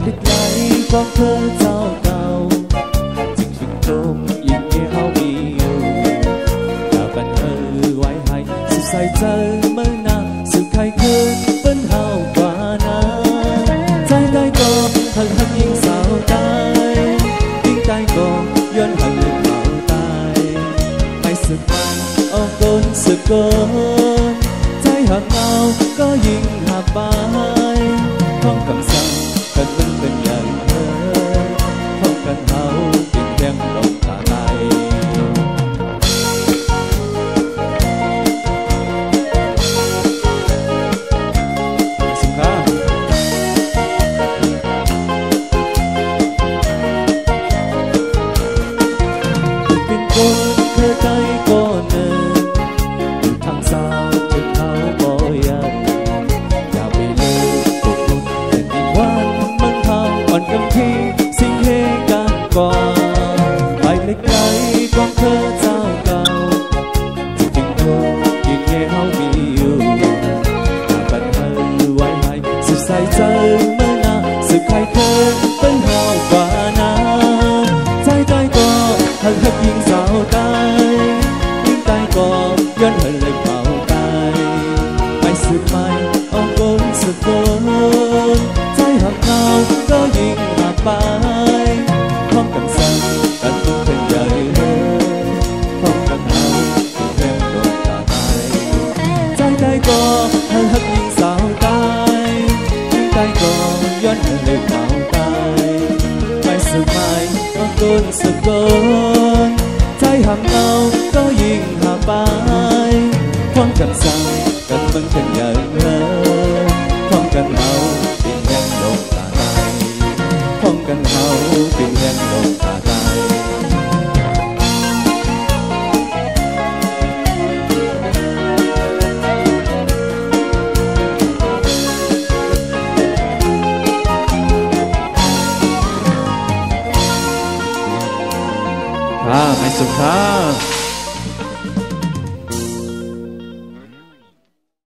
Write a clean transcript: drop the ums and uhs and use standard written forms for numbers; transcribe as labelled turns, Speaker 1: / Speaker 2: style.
Speaker 1: đích lại con thơ giao cao chính chính tôm yên nghe hao yêu đã bận hơ quái hay sự say chơi mơ na sự khai khơi vẫn hao qua na trái tay con thân hân yên sao tay tiếng tay con duyên hận lên vào tay mai sự mai ô con sự con trái hận nào có duyên hạ bài không cầm sao cần vẫn cần nhận hơn không cần hao tình đen lòng cả tay xin khá tình con khơi tay con từ tháng sau chừng tháo bồi anh và về lê cuộc cuộc tình đi quan mân thao còn cầm thi xin hê càng qua bài lịch lại con thơ giao cao chỉ tình thương nhìn nghe hao yêu và bận hơ quay hay sự say chơi mơ na sự khai khơi vẫn hao qua na trái tay có hận hận yên sao tay nhưng tay có duyên hận lên vào tay mai sự mai ông con sự con trái hận nào có duyên hạ bài không cần sang cần không cần dời hơn không cần hao thì theo đôi cả tay trái tay có hận hận yên sao tay nhưng tay có duyên hận lên vào tay mai sự mai ông con sự con trái hận nào có duyên hạ bài không cần sang cần vẫn cần nhớ không cần hao tiền đen lộn cả tay không cần hao tiền đen lộn cả tay
Speaker 2: ไม่สุดท้า